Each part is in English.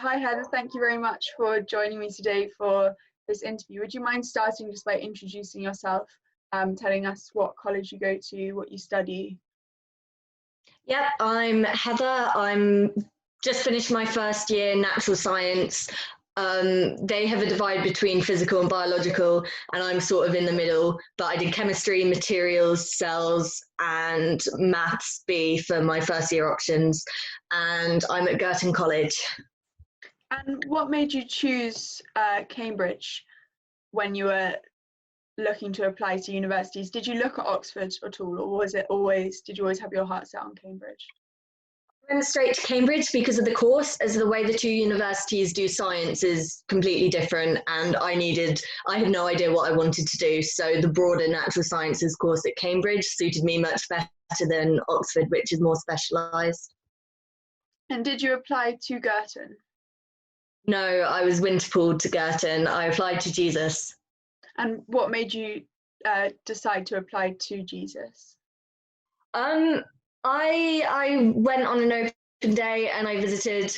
Hi Heather, thank you very much for joining me today for this interview. Would you mind starting just by introducing yourself, telling us what college you go to, what you study? Yep, I'm Heather. I'm just finished my first year in natural science. They have a divide between physical and biological, and I'm sort of in the middle. But I did chemistry, materials, cells, and maths B for my first year options, and I'm at Girton College. And what made you choose Cambridge when you were looking to apply to universities? Did you look at Oxford at all, or did you always have your heart set on Cambridge? I went straight to Cambridge because of the course, as the way the two universities do science is completely different, and I had no idea what I wanted to do, so the broader natural sciences course at Cambridge suited me much better than Oxford, which is more specialised. And did you apply to Girton? No, I was winterpooled to Girton. I applied to Jesus. And what made you decide to apply to Jesus? I went on an open day and I visited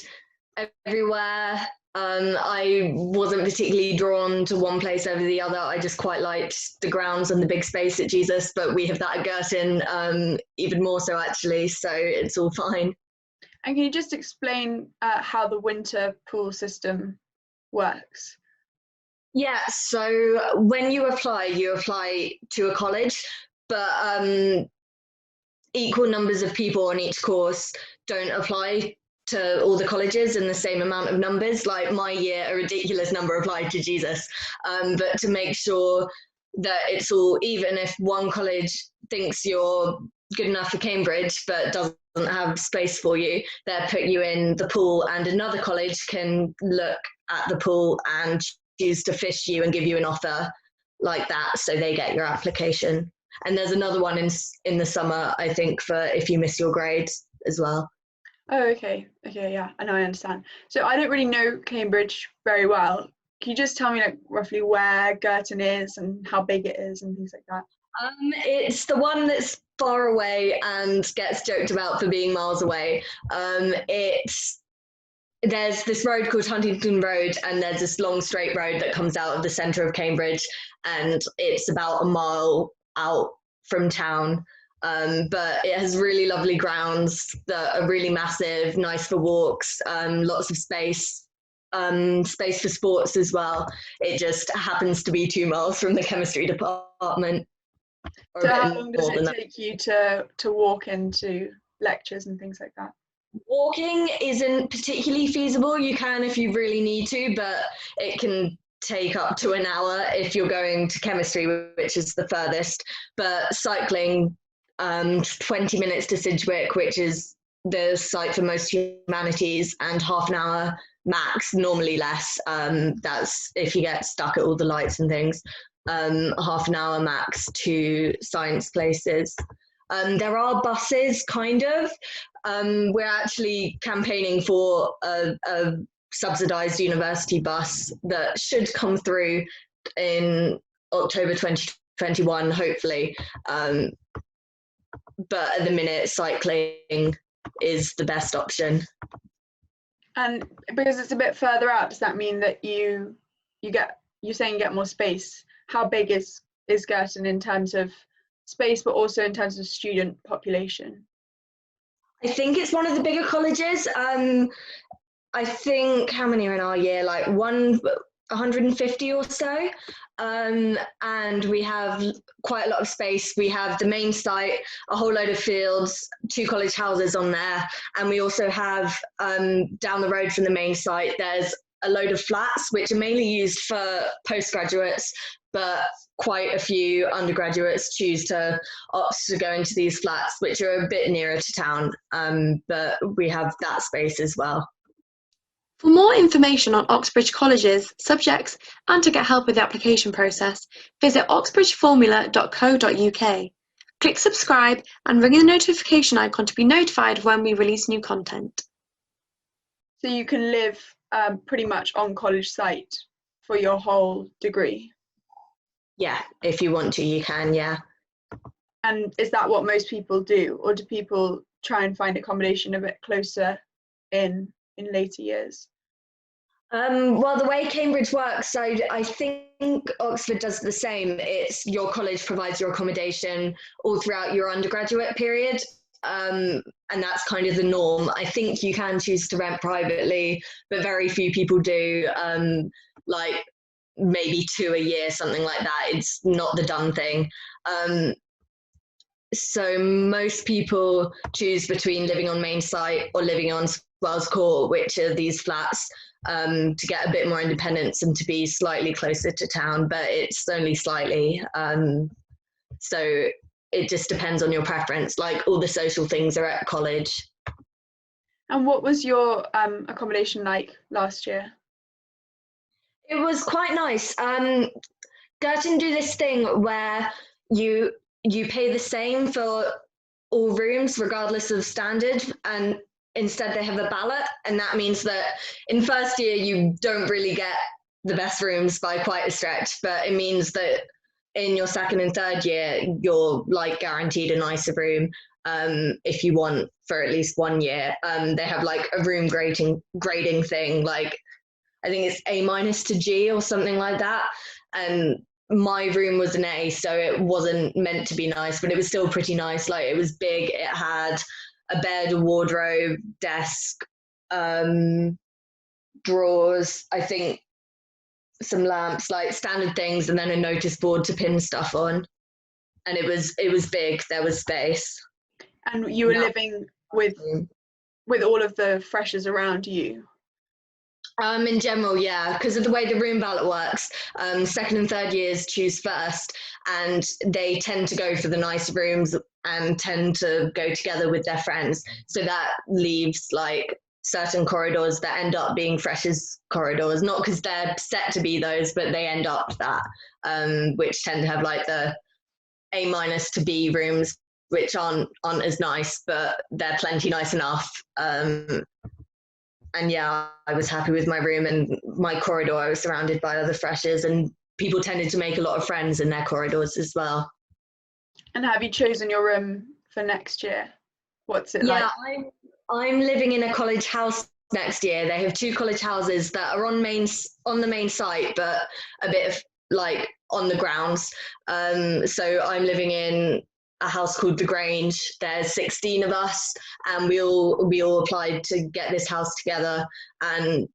everywhere. I wasn't particularly drawn to one place over the other. I just quite liked the grounds and the big space at Jesus, but we have that at Girton, even more so actually, so it's all fine. And can you just explain how the winter pool system works? Yeah, so when you apply to a college, but equal numbers of people on each course don't apply to all the colleges in the same amount of numbers. Like my year, a ridiculous number applied to Jesus. But to make sure that it's all even, if one college thinks you're good enough for Cambridge but doesn't have space for you, they'll put you in the pool, and another college can look at the pool and choose to fish you and give you an offer like that, so they get your application. And there's another one in the summer, I think, for if you miss your grades as well. Oh, okay, yeah, I know, I understand. So I don't really know Cambridge very well. Can you just tell me like roughly where Girton is and how big it is and things like that? It's the one that's far away and gets joked about for being miles away. There's this road called Huntington Road, and there's this long straight road that comes out of the centre of Cambridge, and it's about a mile out from town. But it has really lovely grounds that are really massive, nice for walks, lots of space, space for sports as well. It just happens to be 2 miles from the chemistry department. Or So a how bit long does more it than that. take you to walk into lectures and things like that? Walking isn't particularly feasible. You can if you really need to, but it can take up to an hour if you're going to chemistry, which is the furthest. But cycling, 20 minutes to Sidgwick, which is the site for most humanities, and half an hour max, normally less. That's if you get stuck at all the lights and things. Half an hour max to science places. There are buses, kind of. We're actually campaigning for a subsidised university bus that should come through in October 2021, hopefully. But at the minute, cycling is the best option. And because it's a bit further out, does that mean that you're saying you get more space? How big is Girton in terms of space, but also in terms of student population? I think it's one of the bigger colleges. I think, how many are in our year? Like 150 or so. And we have quite a lot of space. We have the main site, a whole load of fields, 2 college houses on there. And we also have, down the road from the main site, there's a load of flats, which are mainly used for postgraduates, but quite a few undergraduates choose to opt to go into these flats, which are a bit nearer to town. But we have that space as well. For more information on Oxbridge colleges, subjects, and to get help with the application process, visit oxbridgeformula.co.uk. Click subscribe and ring the notification icon to be notified when we release new content. So you can live pretty much on college site for your whole degree? Yeah, if you want to, you can, yeah. And is that what most people do, or do people try and find accommodation a bit closer in later years? Well, the way Cambridge works, so I think Oxford does the same. It's your college provides your accommodation all throughout your undergraduate period. And that's kind of the norm. I think you can choose to rent privately, but very few people do. Like maybe 2 a year, something like that. It's not the done thing. So most people choose between living on main site or living on Wells Court, which are these flats, to get a bit more independence and to be slightly closer to town, but it's only slightly. So it just depends on your preference. Like all the social things are at college. And what was your accommodation like last year? It was quite nice. Girton do this thing where you pay the same for all rooms regardless of standard, and instead they have a ballot, and that means that in first year you don't really get the best rooms by quite a stretch, but it means that in your second and third year you're like guaranteed a nicer room if you want for at least 1 year. They have like a room grading thing, like I think it's A- to G or something like that, and my room was an A, so it wasn't meant to be nice, but it was still pretty nice. Like it was big, it had a bed, a wardrobe, desk, drawers, I think some lamps, like standard things, and then a notice board to pin stuff on. And it was big, there was space. And you were living with all of the freshers around you? In general, yeah, because of the way the room ballot works, second and third years choose first, and they tend to go for the nice rooms and tend to go together with their friends. So that leaves like certain corridors that end up being freshers corridors, not because they're set to be those, but they end up that, which tend to have like the A- to B rooms, which aren't as nice, but they're plenty nice enough. And yeah, I was happy with my room and my corridor. I was surrounded by other freshers, and people tended to make a lot of friends in their corridors as well. And have you chosen your room for next year? What's it like? Yeah, I'm living in a college house next year. They have 2 college houses that are on the main site, but a bit of like on the grounds. So I'm living in a house called The Grange. There's 16 of us, and we all applied to get this house together. And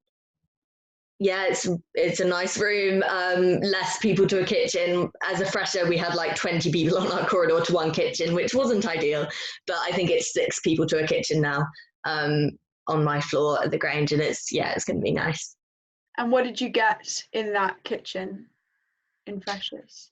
yeah, it's a nice room. Less people to a kitchen. As a fresher, we had like 20 people on our corridor to 1 kitchen, which wasn't ideal. But I think it's 6 people to a kitchen now on my floor at The Grange, and it's going to be nice. And what did you get in that kitchen in freshers?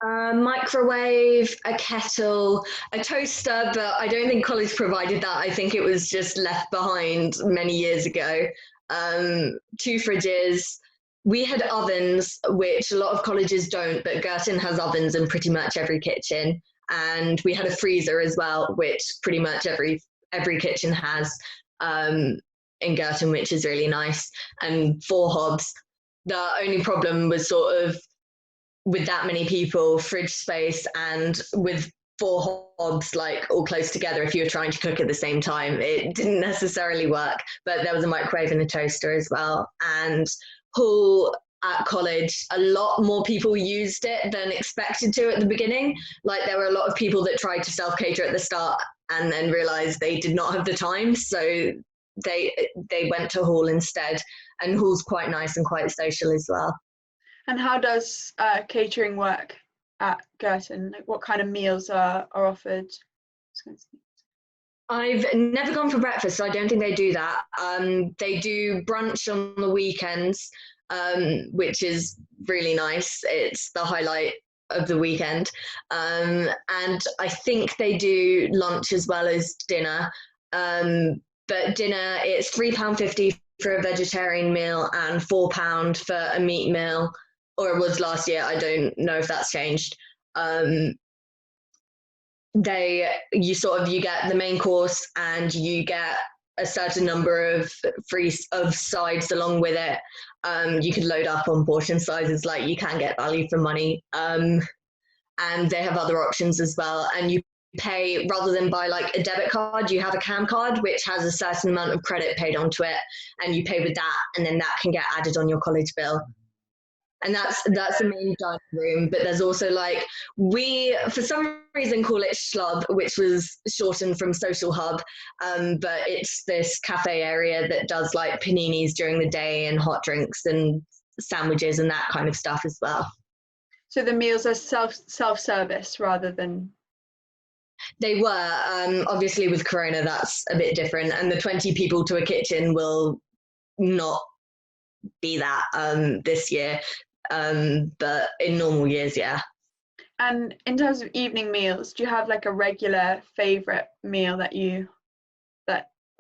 Microwave, a kettle, a toaster, but I don't think college provided that. I think it was just left behind many years ago. 2 fridges. We had ovens, which a lot of colleges don't, but Girton has ovens in pretty much every kitchen. And we had a freezer as well, which pretty much every kitchen has in Girton, which is really nice. And 4 hobs. The only problem was sort of with that many people, fridge space, and with 4 hobs like all close together, if you were trying to cook at the same time, it didn't necessarily work. But there was a microwave and a toaster as well. And hall at college, a lot more people used it than expected to at the beginning. Like there were a lot of people that tried to self-cater at the start and then realized they did not have the time, so they went to hall instead. And hall's quite nice and quite social as well. And how does catering work at Girton? Like what kind of meals are offered? I've never gone for breakfast, so I don't think they do that. They do brunch on the weekends, which is really nice. It's the highlight of the weekend. And I think they do lunch as well as dinner. But dinner, it's £3.50 for a vegetarian meal and £4 for a meat meal. Or it was last year. I don't know if that's changed. You get the main course and you get a certain number of sides along with it. You could load up on portion sizes, like you can get value for money. And they have other options as well. And you pay, rather than buy like a debit card, you have a CAM card which has a certain amount of credit paid onto it, and you pay with that, and then that can get added on your college bill. And that's the main dining room. But there's also like, we for some reason call it Schlub, which was shortened from Social Hub, but it's this cafe area that does like paninis during the day and hot drinks and sandwiches and that kind of stuff as well. So the meals are self-service rather than. They were, obviously with Corona, that's a bit different, and the 20 people to a kitchen will not be that this year, but in normal years, yeah. And in terms of evening meals, do you have like a regular favorite meal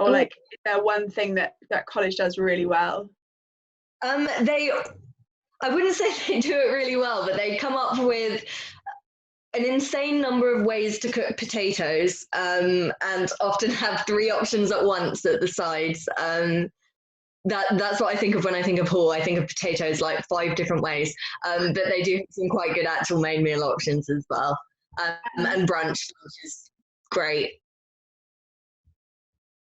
or like is there one thing that college does really well? I wouldn't say they do it really well, but they come up with an insane number of ways to cook potatoes, and often have 3 options at once at the sides. That's what I think of when I think of haul. I think of potatoes like 5 different ways, but they do have some quite good actual main meal options as well, and brunch, which is great.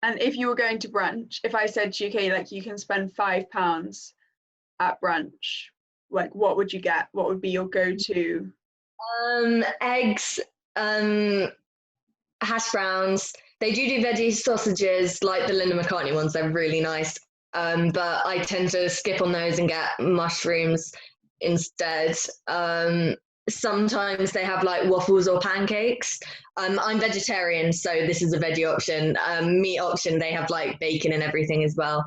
And if you were going to brunch, if I said to you, okay, like you can spend £5 at brunch, like what would you get? What would be your go-to? Eggs, hash browns. They do veggie sausages, like the Linda McCartney ones. They're really nice. But I tend to skip on those and get mushrooms instead. Sometimes they have like waffles or pancakes. I'm vegetarian, so this is a veggie option. Meat option, they have like bacon and everything as well.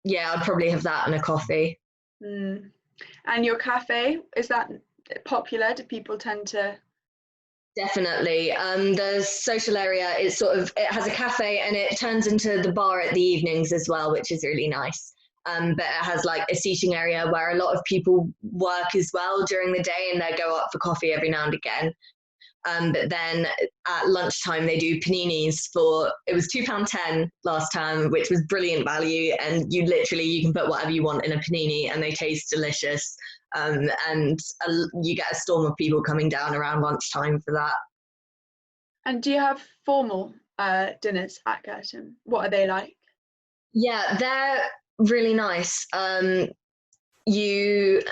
Yeah, I'd probably have that and a coffee. And your cafe, is that popular? Do people tend to? Definitely. The social area is it has a cafe and it turns into the bar at the evenings as well, which is really nice. But it has like a seating area where a lot of people work as well during the day, and they go up for coffee every now and again. But then at lunchtime they do paninis it was £2.10 last time, which was brilliant value, and you can put whatever you want in a panini and they taste delicious. And you get a storm of people coming down around lunchtime for that. And do you have formal dinners at Girton? What are they like? Yeah, they're really nice. What is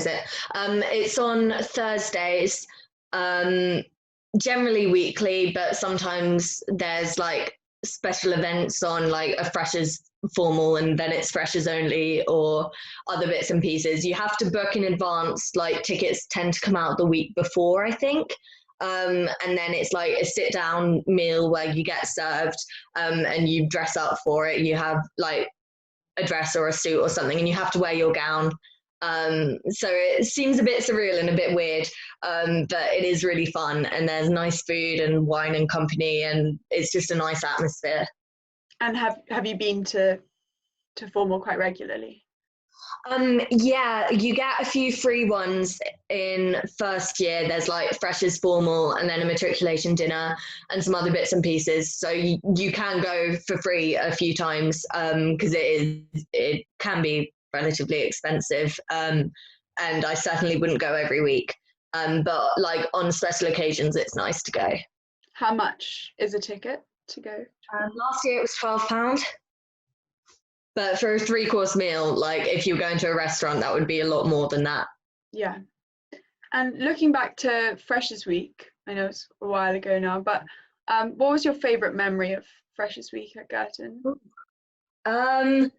it? It's on Thursdays, generally weekly, but sometimes there's like special events on, like a freshers formal and then it's freshers only, or other bits and pieces. You have to book in advance, like tickets tend to come out the week before, I think. And then it's like a sit down meal where you get served, and you dress up for it. You have like a dress or a suit or something, and you have to wear your gown. So it seems a bit surreal and a bit weird, but it is really fun, and there's nice food and wine and company, and it's just a nice atmosphere. And have you been to formal quite regularly? Yeah, you get a few free ones in first year. There's like freshers formal and then a matriculation dinner and some other bits and pieces. So you can go for free a few times, because it can be relatively expensive. And I certainly wouldn't go every week. But like on special occasions, it's nice to go. How much is a ticket to go? Last year it was £12. But for a 3-course meal, like if you're going to a restaurant, that would be a lot more than that. Yeah. And looking back to Freshers Week, I know it's a while ago now, but what was your favourite memory of Freshers Week at Girton? I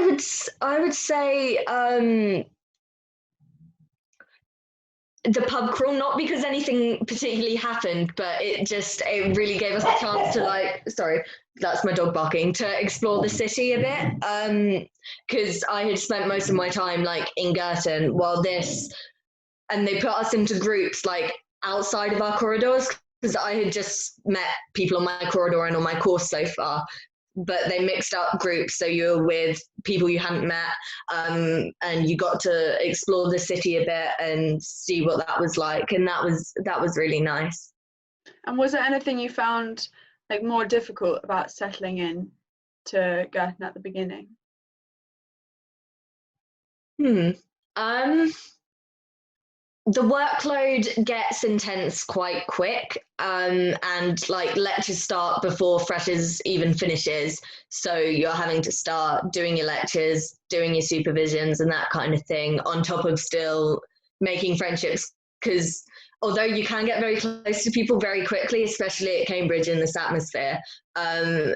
would say the pub crawl, not because anything particularly happened, but it really gave us a chance to sorry, that's my dog barking, to explore the city a bit, because I had spent most of my time like in Girton and they put us into groups like outside of our corridors, because I had just met people on my corridor and on my course so far, but they mixed up groups, so you were with people you hadn't met, and you got to explore the city a bit and see what that was like, and that was really nice. And was there anything you found like more difficult about settling in to Girton at the beginning? the workload gets intense quite quick, and like lectures start before freshers even finishes, so you're having to start doing your lectures, doing your supervisions and that kind of thing, on top of still making friendships, because although you can get very close to people very quickly, especially at Cambridge in this atmosphere, um,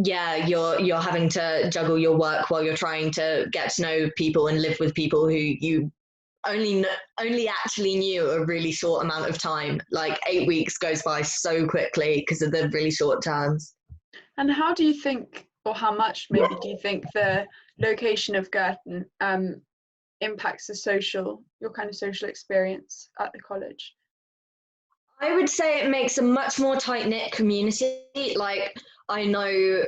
yeah, you're having to juggle your work while you're trying to get to know people and live with people who you only actually knew a really short amount of time. Like 8 weeks goes by so quickly because of the really short terms. And how do you think, or how much maybe do you think the location of Girton impacts your kind of social experience at the college? I would say it makes a much more tight-knit community. Like I know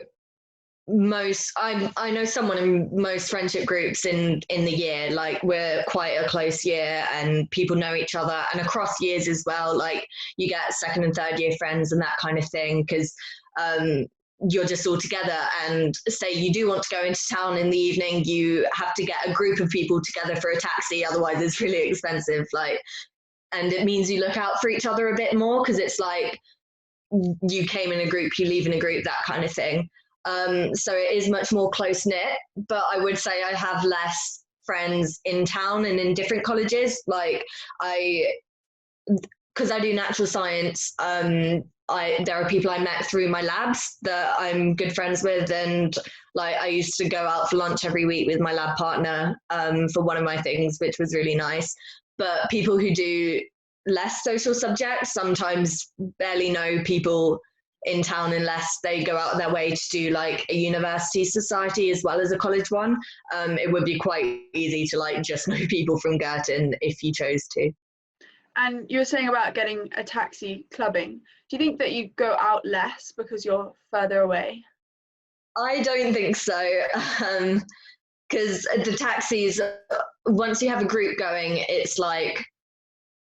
I know someone in most friendship groups in the year. Like we're quite a close year and people know each other, and across years as well, like you get second and third year friends and that kind of thing, because you're just all together, and say you do want to go into town in the evening, you have to get a group of people together for a taxi, otherwise it's really expensive. Like, and it means you look out for each other a bit more, because it's like you came in a group, you leave in a group, that kind of thing. So it is much more close knit, but I would say I have less friends in town and in different colleges. Like because I do natural science, there are people I met through my labs that I'm good friends with, and like I used to go out for lunch every week with my lab partner for one of my things, which was really nice. But people who do less social subjects sometimes barely know people in town unless they go out of their way to do like a university society as well as a college one. It would be quite easy to like just know people from Girton if you chose to. And you were saying about getting a taxi clubbing. Do you think that you go out less because you're further away? I don't think so, because the taxis, once you have a group going, it's like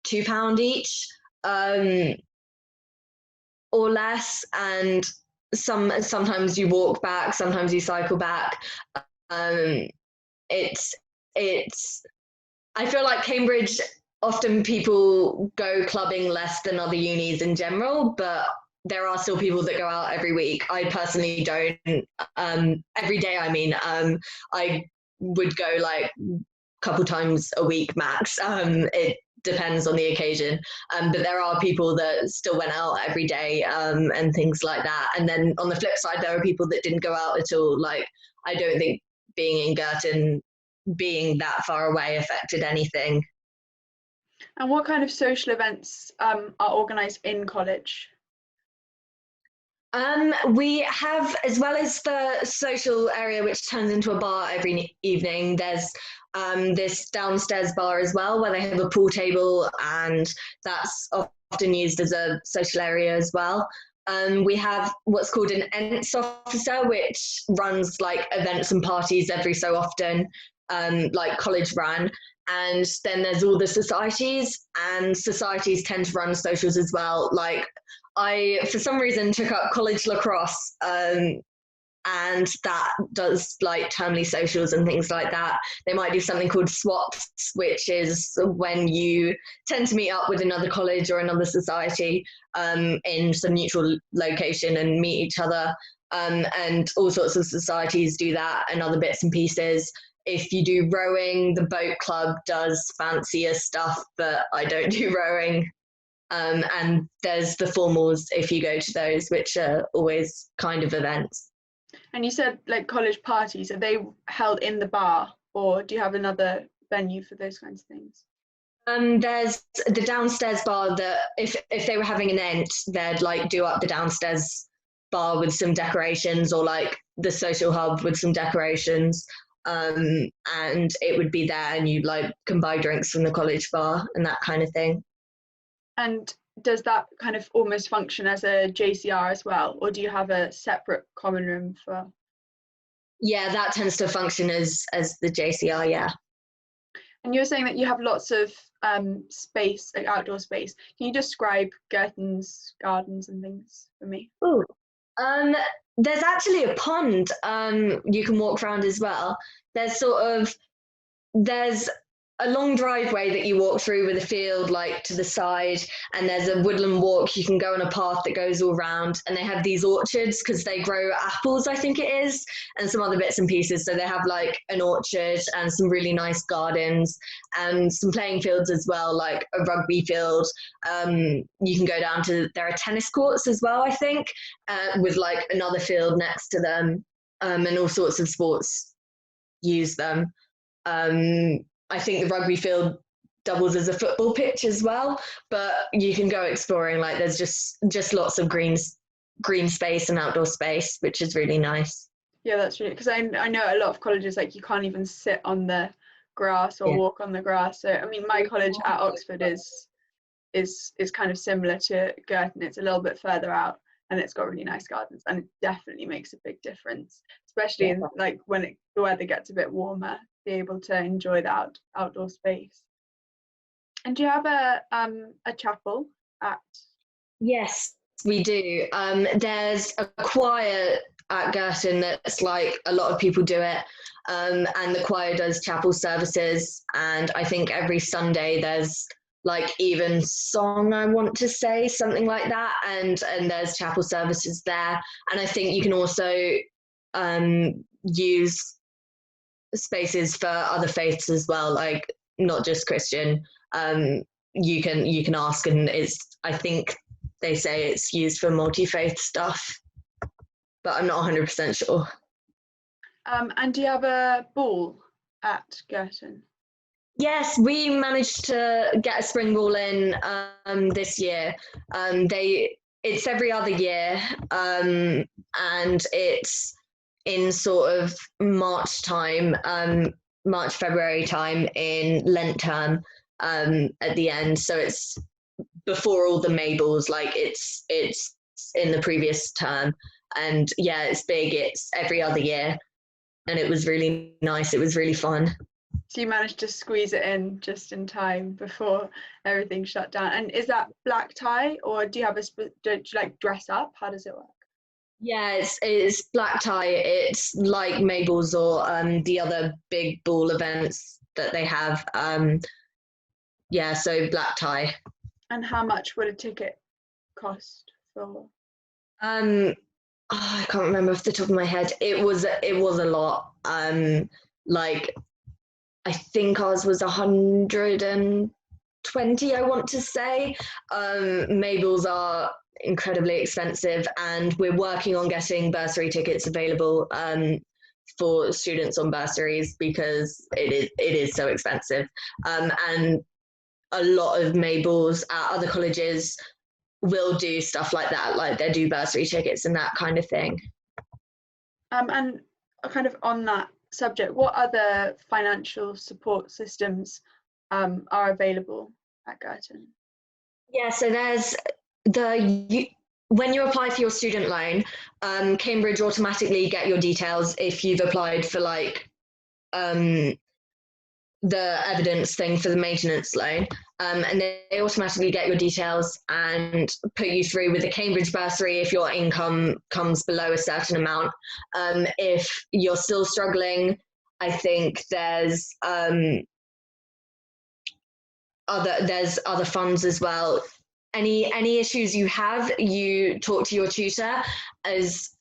£2 each, or less, and sometimes you walk back, sometimes you cycle back. Um, it's I feel like Cambridge, often people go clubbing less than other unis in general, but there are still people that go out every week. I personally don't. Every day, I mean, I would go like a couple times a week max. It depends on the occasion, but there are people that still went out every day, and things like that. And then on the flip side, there are people that didn't go out at all. Like I don't think being in Girton, being that far away, affected anything. And what kind of social events are organised in college? We have, as well as the social area, which turns into a bar every evening, there's this downstairs bar as well, where they have a pool table, and that's often used as a social area as well. We have what's called an ENTS officer, which runs like events and parties every so often, like college ran. And then there's all the societies, and societies tend to run socials as well. Like I, for some reason, took up college lacrosse, and that does like termly socials and things like that. They might do something called swaps, which is when you tend to meet up with another college or another society in some neutral location and meet each other. And all sorts of societies do that, and other bits and pieces. If you do rowing, the boat club does fancier stuff, but I don't do rowing. And there's the formals if you go to those, which are always kind of events. And you said like college parties, are they held in the bar, or do you have another venue for those kinds of things? There's the downstairs bar that if they were having an event, they'd like do up the downstairs bar with some decorations, or like the social hub with some decorations. And it would be there, and you like can buy drinks from the college bar and that kind of thing. And does that kind of almost function as a JCR as well, or do you have a separate common room for? Yeah, that tends to function as the JCR, yeah. And you're saying that you have lots of space, like outdoor space. Can you describe Girton's gardens and things for me? Ooh. There's actually a pond you can walk around as well. There's a long driveway that you walk through with a field like to the side, and there's a woodland walk. You can go on a path that goes all round, and they have these orchards because they grow apples, I think it is, and some other bits and pieces. So they have like an orchard and some really nice gardens and some playing fields as well, like a rugby field. You can go down to, there are tennis courts as well, I think, with like another field next to them, and all sorts of sports use them. I think the rugby field doubles as a football pitch as well, but you can go exploring. Like there's just lots of green space and outdoor space, which is really nice. Yeah, that's really, because I know a lot of colleges, like you can't even sit on the grass or walk on the grass. So I mean, my college at Oxford is kind of similar to Girton. It's a little bit further out, and it's got really nice gardens, and it definitely makes a big difference, especially in like when the weather gets a bit warmer, be able to enjoy the outdoor space. And do you have a chapel at? Yes, we do. There's a choir at Girton that's like, a lot of people do it, and the choir does chapel services, and I think every Sunday there's like even song, I want to say, something like that, and there's chapel services there. And I think you can also use spaces for other faiths as well, like not just Christian. You can ask, and I think they say it's used for multi-faith stuff, but I'm not 100% sure. And do you have a ball at Girton? Yes, we managed to get a spring ball in this year. It's every other year, and it's in sort of March time, March, February time, in Lent term, at the end. So it's before all the Mabels, like it's in the previous term. And yeah, it's big. It's every other year, and it was really nice. It was really fun. So you managed to squeeze it in just in time before everything shut down. And is that black tie, or do you have do you like dress up? How does it work? Yeah, it's black tie. It's like Mabel's or the other big ball events that they have. Yeah, so black tie. And how much would a ticket cost for? I can't remember off the top of my head. It was a lot. Like I think ours was 120, I want to say. Mabel's are incredibly expensive, and we're working on getting bursary tickets available for students on bursaries, because it is so expensive. And a lot of Mabel's at other colleges will do stuff like that, like they do bursary tickets and that kind of thing. And kind of on that subject, what other financial support systems are available at Girton? Yeah, so there's when you apply for your student loan, Cambridge automatically get your details if you've applied for like the evidence thing for the maintenance loan, and they automatically get your details and put you through with a Cambridge bursary if your income comes below a certain amount. If you're still struggling, I think there's other funds as well. Any issues you have, you talk to your tutor, as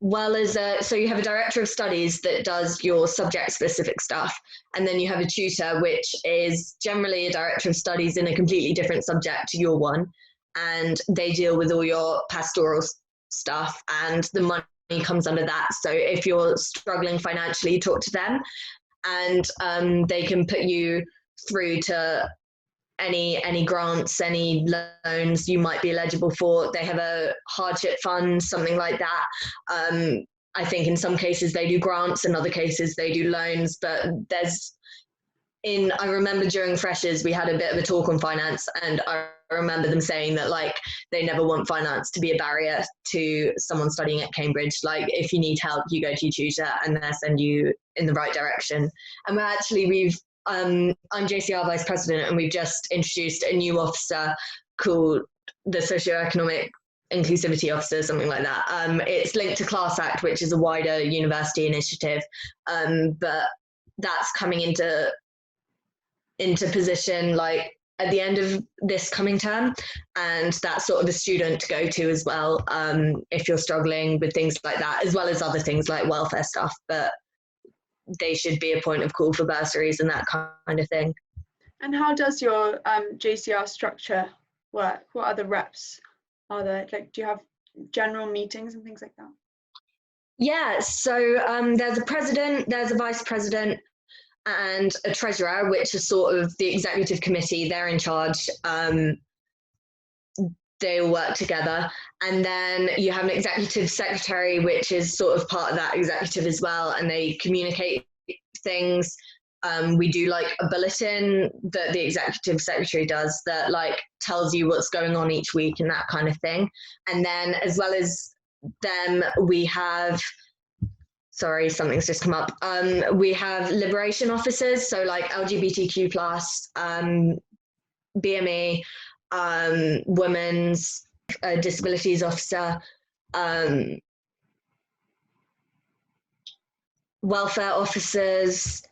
well as so you have a director of studies that does your subject specific stuff, and then you have a tutor, which is generally a director of studies in a completely different subject to your one, and they deal with all your pastoral stuff, and the money comes under that. So if you're struggling financially, talk to them, and they can put you through to any grants, any loans you might be eligible for. They have a hardship fund, something like that. I think in some cases they do grants, in other cases they do loans, but I remember during freshers we had a bit of a talk on finance, and I remember them saying that like they never want finance to be a barrier to someone studying at Cambridge. Like if you need help, you go to your tutor and they'll send you in the right direction. And I'm JCR Vice President, and we've just introduced a new officer called the Socioeconomic Inclusivity Officer, something like that. It's linked to Class Act, which is a wider university initiative, but that's coming into into position like at the end of this coming term, and that's sort of a student to go to as well, if you're struggling with things like that, as well as other things like welfare stuff, but they should be a point of call for bursaries and that kind of thing. And how does your JCR structure work? What other reps are there? Like, do you have general meetings and things like that? Yeah, so there's a president, there's a vice president, and a treasurer, which is sort of the executive committee. They're in charge. They all work together. And then you have an executive secretary, which is sort of part of that executive as well, and they communicate things. We do like a bulletin that the executive secretary does that like tells you what's going on each week and that kind of thing. And then as well as them, we have, sorry, something's just come up. We have liberation officers, so like LGBTQ plus, BME, women's disabilities officer, welfare officers,